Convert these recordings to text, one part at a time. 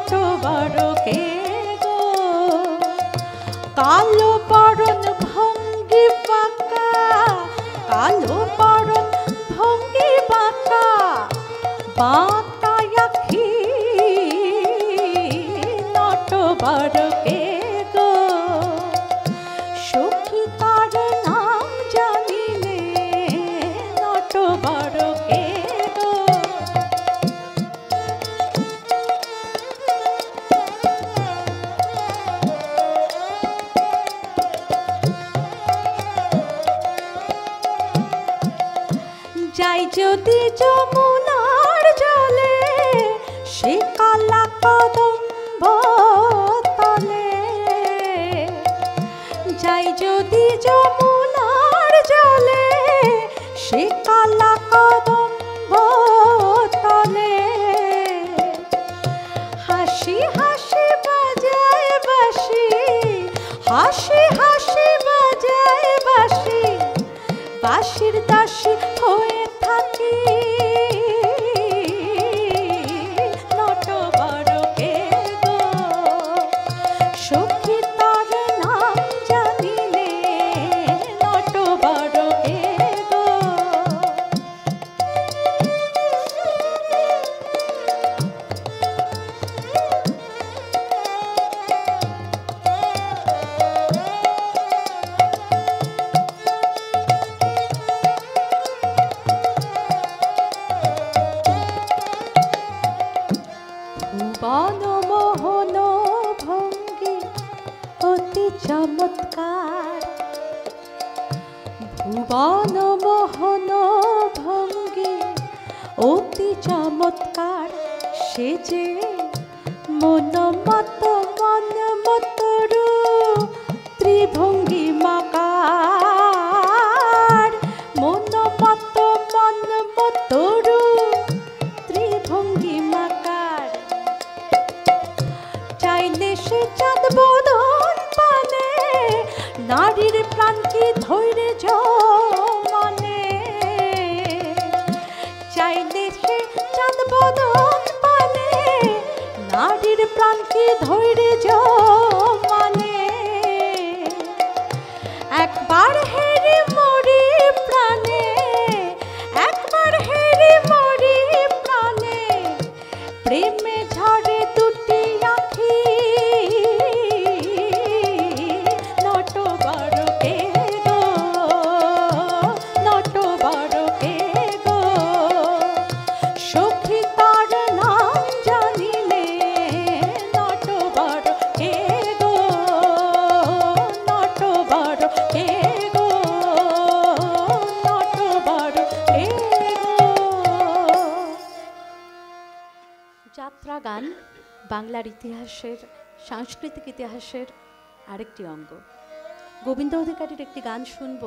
নটবরকে গো কালো পরন ভঙ্গি বাঁকা কালো পরন ভঙ্গি বাঁকা বাঁকা আখি নটবরকে গো সখী তার নাম জানিলে নটবরকে গো যাই যদি যমুনার জলে সে কালা কদম্ব তলে যাই যদি যমুনার জলে সে কালা কদম্ব তলে হাসি হাসি বাজায় বাঁশি হাসি হাসি বাজায় বাঁশি বাঁশির দাসী হয়ে থাকি নটবরকে গো সখী তার নাম জানিলে নটবরকে গো ভুবন মোহন ভঙ্গি অতি চমৎকার ভুবন মোহন ভঙ্গি অতি চমৎকার সে যে মন মত মতরু ত্রিভঙ্গি মাকার মন মত মতরু ত্রিভঙ্গি মাকার চাইলে সে চাঁদ বদন পানে নারীর প্রাণ কি ধৈর্য মানে চাইলে সে চাঁদ বদন পানে নারীর প্রাণ কি ধৈর্য মানে একবার হেরে মরি প্রাণে একবার হেরে মরি প্রাণে প্রেমে ঝরে দুটি আখি নটবরকে গো নটবরকে গো সখী তার নাম জানিলে নটবরকে গো নটবরকে গো নটবরকে গো যাত্রা গান বাংলার ইতিহাসের সাংস্কৃতিক ইতিহাসের আরেকটি অঙ্গ গোবিন্দ অধিকারীর একটি গান শুনব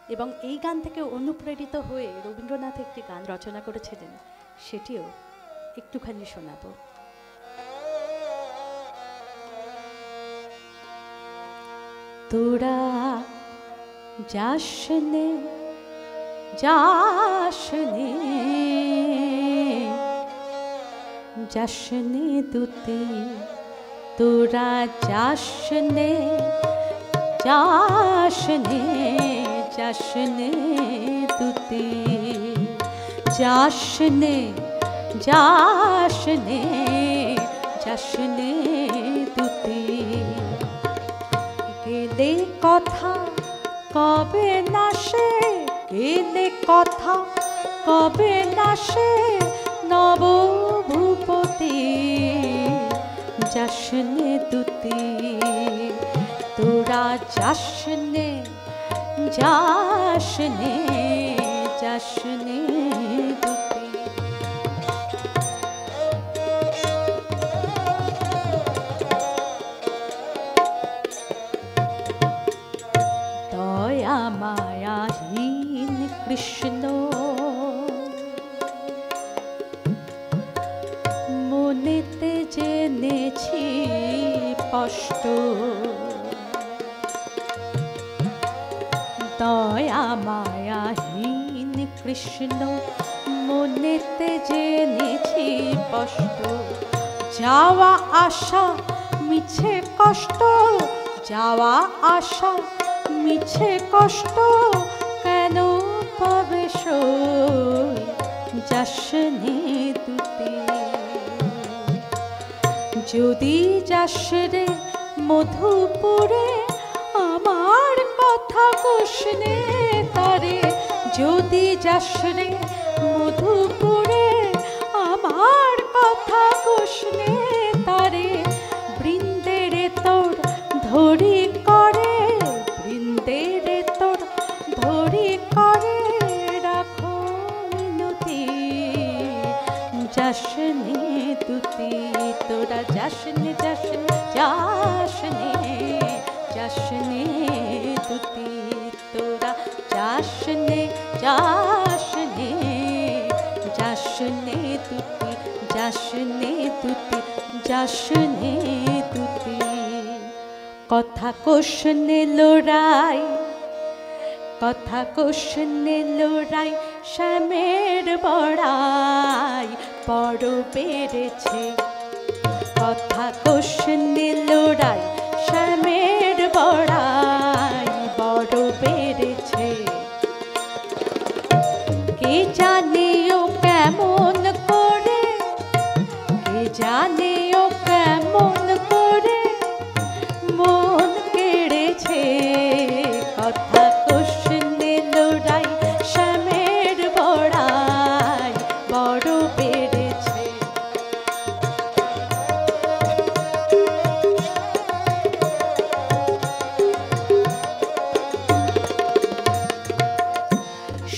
এবং এই গান থেকে অনুপ্রেরিত হয়ে রবীন্দ্রনাথ একটি গান রচনা করেছিলেন সেটিও একটুখানি শোনাব তোরা যাসনে যাসনে যাসনে দুতি তোরা যাসনে যাসনে যাসনে দুতি যাসনে যাসনে যাসনে দুতি গেলে কথা কবে না সে গেলে কথা কবে না সে নব ভূপতি যাসনে দুতি তোরা যাসনে যাসনে যাসনে দুতি দয়া মায়াহীন কৃষ্ণ মনেতে জেনেছি স্পষ্ট দয়া মায়াহীন কৃষ্ণ মনেতে জেনেছি স্পষ্ট যাওয়া আসা মিছে কষ্ট, যাওয়া আসা মিছে কষ্ট, কেন পাবে সই যাসনে দুটি। যদি যাস রে মধুপুরে আমার কথা কোশনে তারে, যদি যাস রে মধুপুরে আমার কথা কোশনে তারে, বৃন্দেরে তোর ধরি করে, বৃন্দেরে তোর ধরি করে রাখো মিনতি, যাসনে দুতি। তোরা যাসনে যাসনে যাসনে যাসনে দুতি, তোরা যাসনে যাসনে যাসনে দুতি, যাসনে দুতি, যাসনে দুতি। কথা কোশনে লড়াই, কথা কোশনে লড়াই, শ্যামের বড়াই বড় বেড়েছে। কথা কোশনে লড়াই, শ্যামের বড়াই বড় বেড়েছে। কে জানে ও কেমন করে, কে জানে ও কেমন করে মন কেড়েছে। কথা কোশনে লড়াই, শ্যামের বড়াই বড় বেড়েছে।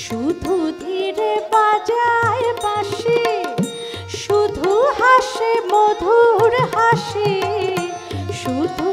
শুধু ধীরে বাজায় বাঁশি, শুধু হাসে মধুর হাসি, শুধু